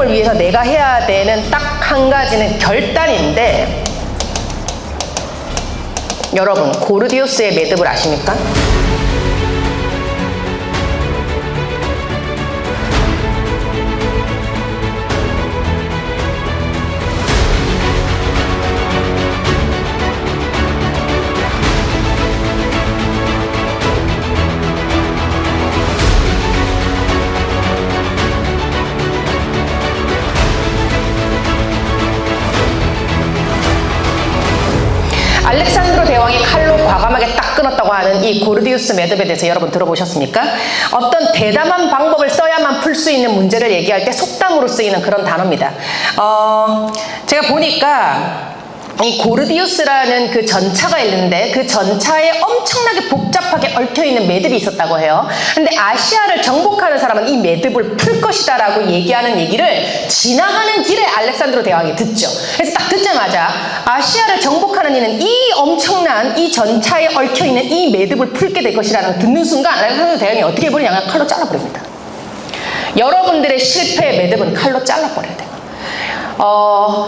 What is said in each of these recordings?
성공을 위해서 내가 해야 되는 딱 한 가지는 결단인데, 여러분 고르디우스의 매듭을 아십니까? 알렉산드로 대왕이 칼로 과감하게 딱 끊었다고 하는 이 고르디우스 매듭에 대해서 여러분 들어보셨습니까? 어떤 대담한 방법을 써야만 풀 수 있는 문제를 얘기할 때 속담으로 쓰이는 그런 단어입니다. 제가 보니까 이 고르디우스라는 그 전차가 있는데 그 전차에 엄청나게 복잡하게 얽혀있는 매듭이 있었다고 해요. 근데 아시아를 정복하는 사람은 이 매듭을 풀 것이다 라고 얘기하는 얘기를 지나가는 길에 알렉산드로 대왕이 듣죠. 그래서 딱 듣자마자 아시아를 정복하는 이는 이 엄청난 이 전차에 얽혀있는 이 매듭을 풀게 될 것이라는 듣는 순간 알렉산드로 대왕이 어떻게 해버리냐면 칼로 잘라버립니다. 여러분들의 실패의 매듭은 칼로 잘라버려야 돼요.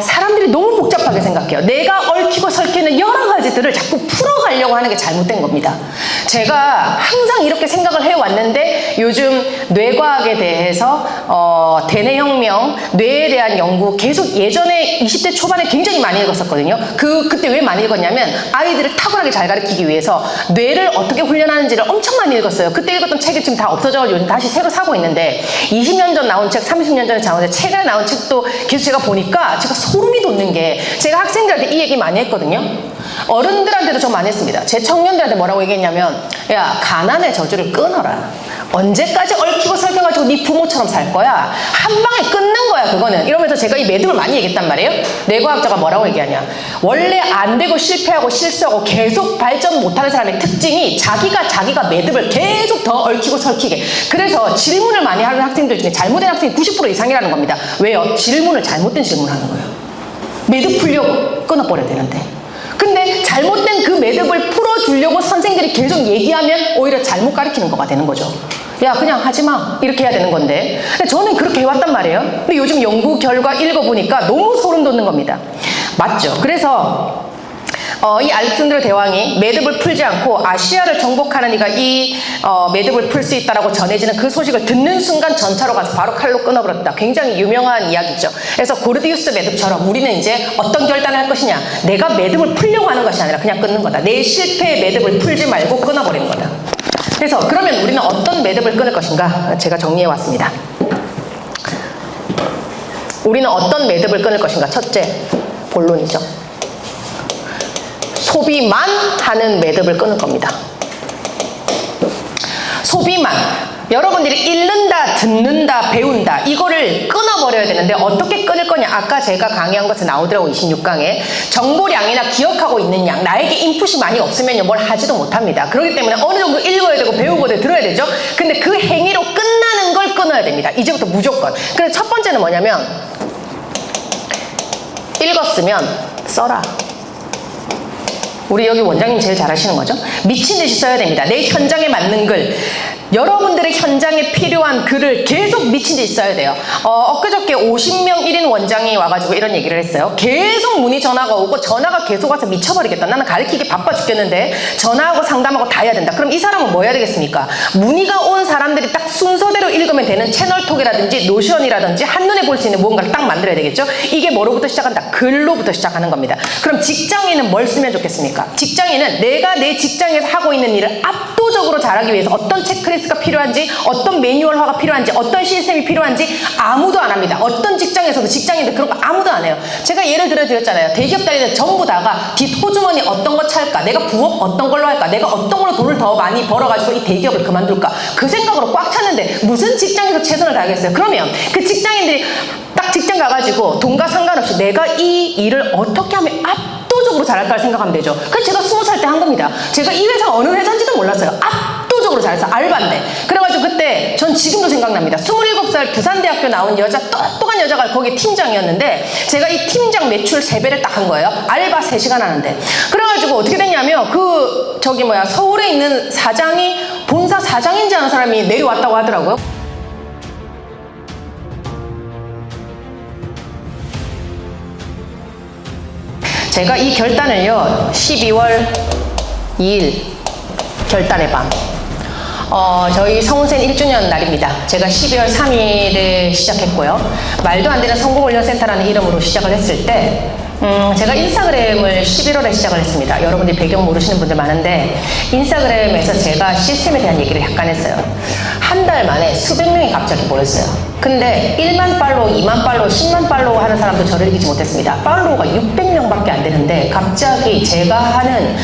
사람들이 너무 복잡하게 생각해요. 내가 얽히고 설키는 여러 가지들을 자꾸 풀어가려고 하는 게 잘못된 겁니다. 제가 항상 이렇게 생각을 해왔는데 요즘 뇌과학에 대해서 대뇌혁명, 뇌에 대한 연구 계속 예전에 20대 초반에 굉장히 많이 읽었었거든요. 그때 왜 많이 읽었냐면 아이들을 탁월하게 잘 가르치기 위해서 뇌를 어떻게 훈련하는지를 엄청 많이 읽었어요. 그때 읽었던 책이 지금 다 없어져가지고 요즘 다시 새로 사고 있는데 20년 전 나온 책, 30년 전에 나온 책, 최근에 나온 책도 계속 제가 보니까 제가 소름이 돋는 게 제가 학생들한테 이 얘기 많이 했거든요. 어른들한테도 좀 많이 했습니다. 제 청년들한테 뭐라고 얘기했냐면 야, 가난의 저주를 끊어라. 언제까지 얽히고 설켜가지고 네 부모처럼 살 거야? 한 방에 끊는 거야 그거는. 이러면서 제가 이 매듭을 많이 얘기했단 말이에요. 뇌과학자가 뭐라고 얘기하냐, 원래 안 되고 실패하고 실수하고 계속 발전 못하는 사람의 특징이 자기가 매듭을 계속 더 얽히고 설키게. 그래서 질문을 많이 하는 학생들 중에 잘못된 학생이 90% 이상이라는 겁니다. 왜요? 잘못된 질문을 하는 거예요. 매듭 풀려고 끊어버려야 되는데. 근데 잘못된 그 매듭을 풀어주려고 선생들이 계속 얘기하면 오히려 잘못 가르치는 거가 되는 거죠. 야, 그냥 하지마, 이렇게 해야 되는 건데. 근데 저는 그렇게 해왔단 말이에요. 근데 요즘 연구 결과 읽어보니까 너무 소름 돋는 겁니다. 맞죠? 그래서 이 알렉산드로 대왕이 매듭을 풀지 않고 아시아를 정복하는 이가 이 매듭을 풀 수 있다라고 전해지는 그 소식을 듣는 순간 전차로 가서 바로 칼로 끊어버렸다. 굉장히 유명한 이야기죠. 그래서 고르디우스 매듭처럼 우리는 이제 어떤 결단을 할 것이냐, 내가 매듭을 풀려고 하는 것이 아니라 그냥 끊는 거다. 내 실패의 매듭을 풀지 말고 끊어버리는 거다. 그래서 그러면 우리는 어떤 매듭을 끊을 것인가, 제가 정리해 왔습니다. 우리는 어떤 매듭을 끊을 것인가. 첫째, 본론이죠. 소비만 하는 매듭을 끊을 겁니다. 소비만. 여러분들이 읽는다, 듣는다, 배운다, 이거를 끊어버려야 되는데 어떻게 끊을 거냐. 아까 제가 강의한 것에 나오더라고. 26강에 정보량이나 기억하고 있는 양, 나에게 인풋이 많이 없으면 뭘 하지도 못합니다. 그렇기 때문에 어느 정도 읽어야 되고 배우고 들어야 되죠. 근데 그 행위로 끝나는 걸 끊어야 됩니다. 이제부터 무조건. 그래서 첫 번째는 뭐냐면, 읽었으면 써라. 우리 여기 원장님 제일 잘하시는 거죠. 미친 듯이 써야 됩니다. 내 현장에 맞는 글, 여러분들의 현장에 필요한 글을 계속 미친 듯이 써야 돼요. 엊그저께 50명 1인 원장이 와가지고 이런 얘기를 했어요. 계속 문의 전화가 오고 전화가 계속 와서 미쳐버리겠다. 나는 가르치기 바빠 죽겠는데 전화하고 상담하고 다 해야 된다. 그럼 이 사람은 뭐 해야 되겠습니까? 문의가 온 사람들이 딱 순서대로 읽으면 되는 채널톡이라든지 노션이라든지 한눈에 볼 수 있는 무언가를 딱 만들어야 되겠죠. 이게 뭐로부터 시작한다? 글로부터 시작하는 겁니다. 그럼 직장인은 뭘 쓰면 좋겠습니까? 직장인은 내가 내 직장에서 하고 있는 일을 압도적으로 잘하기 위해서 어떤 체크리스트가 필요한지, 어떤 매뉴얼화가 필요한지, 어떤 시스템이 필요한지 아무도 안 합니다. 어떤 직장에서도 직장인들 그런 거 아무도 안 해요. 제가 예를 들어드렸잖아요. 대기업 다니는 전부 다가 뒷호주머니 어떤 거 찰까, 내가 부업 어떤 걸로 할까, 내가 어떤 걸로 돈을 더 많이 벌어가지고 이 대기업을 그만둘까, 그 생각으로 꽉 찼는데 무슨 직장에서 최선을 다하겠어요. 그러면 그 직장인들이 딱 직장 가가지고 돈과 상관없이 내가 이 일을 어떻게 하면 압도적으로 잘할까를 생각하면 되죠. 그래서 제가 20살 때 한 겁니다. 제가 이 회사가 어느 회사인지도 몰랐어요. 압도적으로 잘해서 알바인데. 그래가지고 그때 전 지금도 생각납니다. 27살 부산대학교 나온 여자, 똑똑한 여자가 거기 팀장이었는데 제가 이 팀장 매출 3배를 딱 한 거예요. 알바 3시간 하는데. 그래가지고 어떻게 됐냐면 서울에 있는 사장이 본사 사장인지 아는 사람이 내려왔다고 하더라고요. 제가 이 결단을요, 12월 2일 결단의 밤. 저희 성운센 1주년 날입니다. 제가 12월 3일에 시작했고요. 말도 안 되는 성공훈련센터라는 이름으로 시작을 했을 때, 제가 인스타그램을 11월에 시작을 했습니다. 여러분들이 배경 모르시는 분들 많은데, 인스타그램에서 제가 시스템에 대한 얘기를 약간 했어요. 한 달 만에 수백 명이 갑자기 모였어요. 근데 1만 팔로우, 2만 팔로우, 10만 팔로우 하는 사람도 저를 이기지 못했습니다. 팔로우가 600명밖에 안 되는데, 갑자기 제가 하는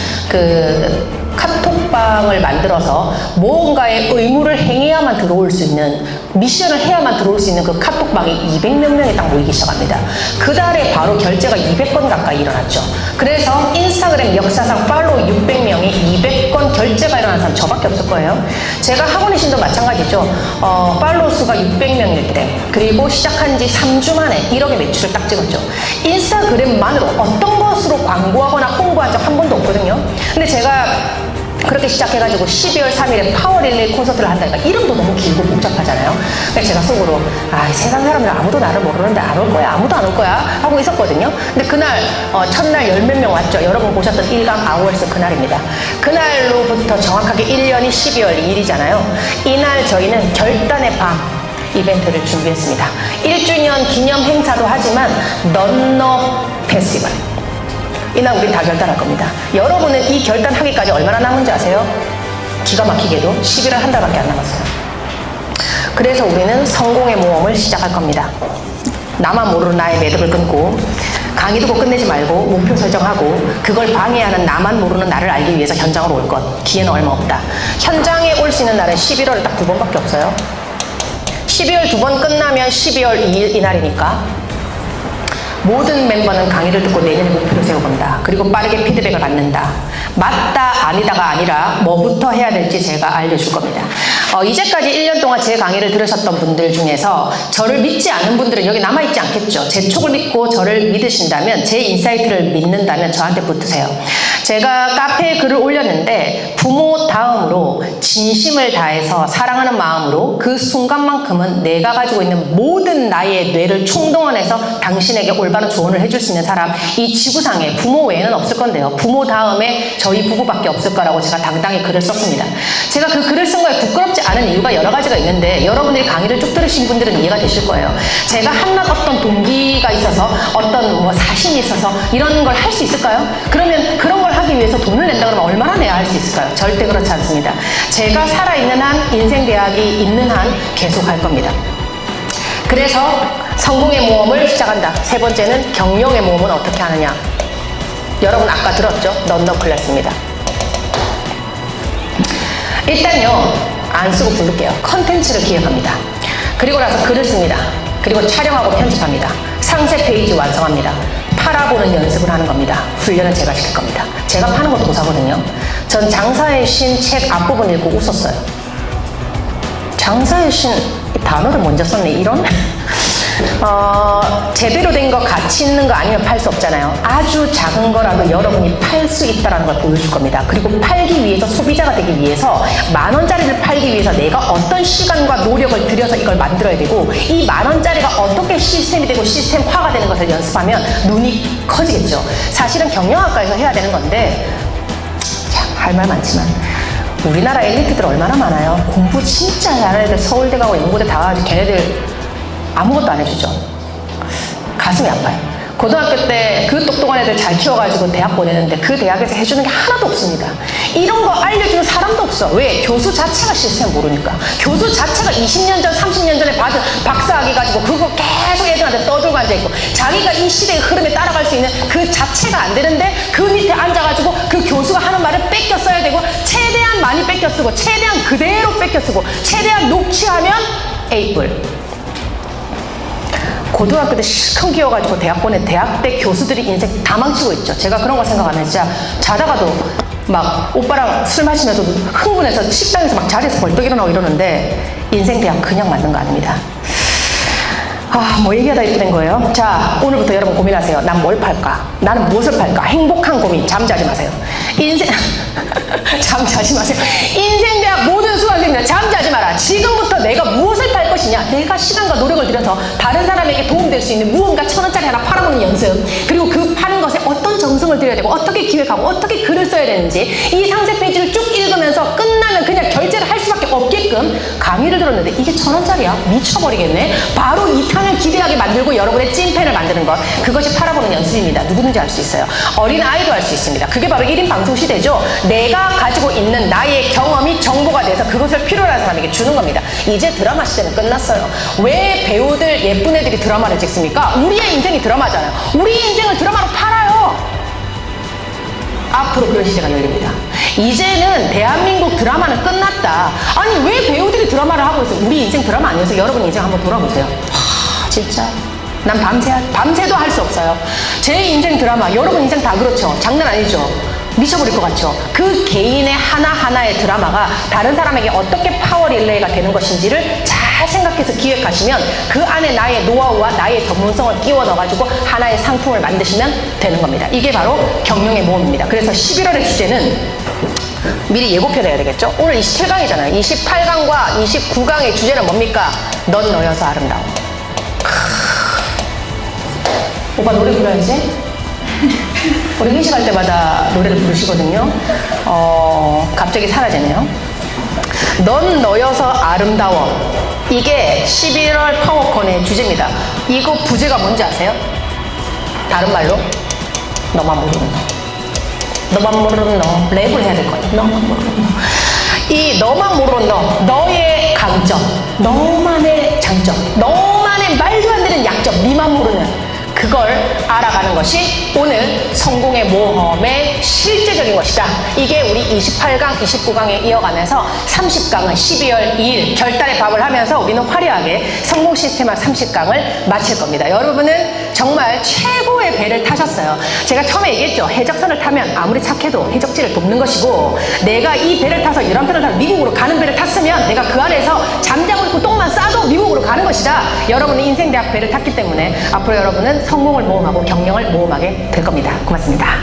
카톡방을 만들어서 뭔가의 의무를 행해야만 들어올 수 있는, 미션을 해야만 들어올 수 있는 그 카톡방에 200몇 명이 딱 모이기 시작합니다. 그 달에 바로 결제가 200건 가까이 일어났죠. 그래서 인스타그램 역사상 팔로우 600명이 200건 결제가 일어난 사람 저밖에 없을 거예요. 제가 학원의 신도 마찬가지죠. 팔로우 수가 600명일 때, 그리고 시작한 지 3주 만에 1억의 매출을 딱 찍었죠. 인스타그램만으로 어떤 것으로 광고하거나 홍보한 적 한 번도 없거든요. 근데 제가 그렇게 시작해가지고 12월 3일에 파워릴레이 콘서트를 한다니까 이름도 너무 길고 복잡하잖아요. 그래서 제가 속으로 세상 사람들 아무도 나를 모르는데 안 올 거야, 아무도 안 올 거야 하고 있었거든요. 근데 그날 첫날 10몇 명 왔죠. 여러분 보셨던 1강 아워스 그날입니다. 그날로부터 정확하게 1년이 12월 2일이잖아요. 이날 저희는 결단의 밤 이벤트를 준비했습니다. 1주년 기념 행사도 하지만 넌너 페스티벌, 이날 우린 다 결단할 겁니다. 여러분은 이 결단하기까지 얼마나 남은지 아세요? 기가 막히게도 11월 한 달밖에 안 남았어요. 그래서 우리는 성공의 모험을 시작할 겁니다. 나만 모르는 나의 매듭을 끊고, 강의 듣고 끝내지 말고 목표 설정하고, 그걸 방해하는 나만 모르는 나를 알기 위해서 현장으로 올 것. 기회는 얼마 없다. 현장에 올 수 있는 날은 11월에 딱 2번밖에 없어요. 12월 2번 끝나면 12월 2일 이날이니까 모든 멤버는 강의를 듣고 내년에 목표를 세워본다. 그리고 빠르게 피드백을 받는다. 맞다, 아니다가 아니라 뭐부터 해야 될지 제가 알려줄 겁니다. 이제까지 1년 동안 제 강의를 들으셨던 분들 중에서 저를 믿지 않는 분들은 여기 남아있지 않겠죠. 제 촉을 믿고 저를 믿으신다면, 제 인사이트를 믿는다면 저한테 붙으세요. 제가 카페에 글을 올렸는데, 부모 다음으로 진심을 다해서 사랑하는 마음으로 그 순간만큼은 내가 가지고 있는 모든 나의 뇌를 총동원해서 당신에게 올바른 조언을 해줄 수 있는 사람, 이 지구상에 부모 외에는 없을 건데요. 부모 다음에 저희 부부밖에 없을 거라고 제가 당당히 글을 썼습니다. 제가 그 글을 쓴 거에 부끄럽지 않은 이유가 여러 가지가 있는데, 여러분들이 강의를 쭉 들으신 분들은 이해가 되실 거예요. 제가 한낱 어떤 동기가 있어서, 어떤 사심이 있어서 이런 걸 할 수 있을까요? 그러면 그런 걸 하기 위해서 돈을 낸다 그러면 얼마나 내야 할 수 있을까요? 절대 그렇지 않습니다. 제가 살아있는 한, 인생 대학이 있는 한 계속 할 겁니다. 그래서 성공의 모험을 시작한다. 세 번째는 경영의 모험은 어떻게 하느냐. 여러분 아까 들었죠? 넌너 클래스입니다. 일단요, 안 쓰고 부를게요. 컨텐츠를 기획합니다. 그리고 나서 글을 씁니다. 그리고 촬영하고 편집합니다. 상세 페이지 완성합니다. 팔아보는 연습을 하는 겁니다. 훈련은 제가 시킬 겁니다. 제가 파는 거 도사거든요. 전 장사의 신 책 앞부분 읽고 웃었어요. 장사의 신, 이 단어를 먼저 썼네, 이런? 제대로 된 거, 가치 있는 거 아니면 팔 수 없잖아요. 아주 작은 거라도 여러분이 팔 수 있다는 걸 보여줄 겁니다. 그리고 팔기 위해서, 소비자가 되기 위해서, 10,000원짜리를 팔기 위해서 내가 어떤 시간과 노력을 들여서 이걸 만들어야 되고, 이 10,000원짜리가 어떻게 시스템이 되고 시스템화가 되는 것을 연습하면 눈이 커지겠죠. 사실은 경영학과에서 해야 되는 건데, 참 할 말 많지만 우리나라 엘리트들 얼마나 많아요. 공부 진짜 잘하는 애들 서울대 가고 연고대 다 가가지고 걔네들 아무것도 안 해주죠. 가슴이 아파요. 고등학교 때 그 똑똑한 애들 잘 키워가지고 대학 보내는데 그 대학에서 해주는 게 하나도 없습니다. 이런 거 알려주는 사람도 없어. 왜? 교수 자체가 시스템 모르니까. 교수 자체가 20년 전, 30년 전에 받은 박사학위 가지고 그거 계속 애들한테 떠들고 앉아있고, 자기가 이 시대의 흐름에 따라갈 수 있는 그 자체가 안 되는데 그 밑에 앉아가지고 그 교수가 하는 말을 뺏겨 써야 되고, 최대한 많이 뺏겨 쓰고, 최대한 그대로 뺏겨 쓰고, 최대한 녹취하면 A뿔. 고등학교 때 실컷 키워가지고 대학 보낸 대학 때 교수들이 인생 다 망치고 있죠. 제가 그런 거 생각하면 진짜 자다가도 막 오빠랑 술 마시면서 흥분해서 식당에서 막 자리에서 벌떡 일어나고 이러는데, 인생 대학 그냥 맞는 거 아닙니다. 뭐 얘기하다 이렇게 된 거예요. 자, 오늘부터 여러분 고민하세요. 난 뭘 팔까? 나는 무엇을 팔까? 행복한 고민. 잠자지 마세요. 잠자지 마세요. 인생 대학 모든 수강생들 잠자지 마라. 지금부터 내가 무엇을 팔 것이냐. 내가 시간과 노력을 들여서 다른 사람에게 도움될 수 있는 무언가 1,000원짜리 하나 팔아보는 연습. 그리고 그 파는 것에 어떤 정성을 들여야 되고 어떻게 기획하고 어떻게 글을 써야 되는지 이 상세 페이지를 쭉 읽으면서 끝나면 그냥 결제를 할 수밖에 없게끔 강의를 들었는데 이게 1,000원짜리야? 미쳐버리겠네. 바로 2탄을 기대하게 만들고 여러분의 찐팬을 만드는 것, 그것이 팔아보는 연습입니다. 누구든지 할 수 있어요. 어린 아이도 할 수 있습니다. 그게 바로 1인 방송 시대죠. 내가 가지고 있는 나의 경험이 정보가 돼서 그것을 필요로 하는 사람에게 주는 겁니다. 이제 드라마 시대는 끝났어요. 왜 배우들 예쁜 애들이 드라마를 찍습니까? 우리의 인생이 드라마잖아요. 우리 인생을 드라마로 팔아요. 앞으로 그런 시대가 열립니다. 이제는 대한민국 드라마는 끝났다. 아니 왜 배우들이 드라마를 하고 있어요? 우리 인생 드라마 아니어서 여러분 인생 한번 돌아보세요. 진짜 난 밤새도 할 수 없어요. 제 인생 드라마, 여러분 인생 다 그렇죠. 장난 아니죠. 미쳐버릴 것 같죠. 그 개인의 하나하나의 드라마가 다른 사람에게 어떻게 파워 릴레이가 되는 것인지를 잘 생각해서 기획하시면 그 안에 나의 노하우와 나의 전문성을 끼워 넣어가지고 하나의 상품을 만드시면 되는 겁니다. 이게 바로 경영의 모험입니다. 그래서 11월의 주제는 미리 예고편을 해야 되겠죠? 오늘 27강이잖아요. 28강과 29강의 주제는 뭡니까? 넌 너여서 아름다워. 오빠 노래 불러야지. 우리 회식할 때마다 노래를 부르시거든요. 갑자기 사라지네요. 넌 너여서 아름다워. 이게 11월 파워콘의 주제입니다. 이거 부제가 뭔지 아세요? 다른 말로 너만 모르는 너. 너만 모르는 너. 랩을 해야 될 것 같아요. 너만 모르는 너. 이 너만 모르는 너. 너의 강점, 너만의 장점, 너만의 말도 안 되는 약점, 니만 모르는 그걸 알아가는 것이 오늘 성공의 모험의 실제적인 것이다. 이게 우리 28강, 29강에 이어가면서 30강은 12월 2일 결단의 밥을 하면서 우리는 화려하게 성공 시스템화 30강을 마칠 겁니다. 여러분은 정말 최고의 배를 타셨어요. 제가 처음에 얘기했죠. 해적선을 타면 아무리 착해도 해적지를 돕는 것이고, 내가 이 배를 타서 유람선을 타서 미국으로 가는 배를 탔으면 내가 그 안에서 잠자고 있고 똥만 싸도 미국으로 가는 것이다. 여러분은 인생대학 배를 탔기 때문에 앞으로 여러분은 성공을 모험하고 경영을 모험하게 될 겁니다. 고맙습니다.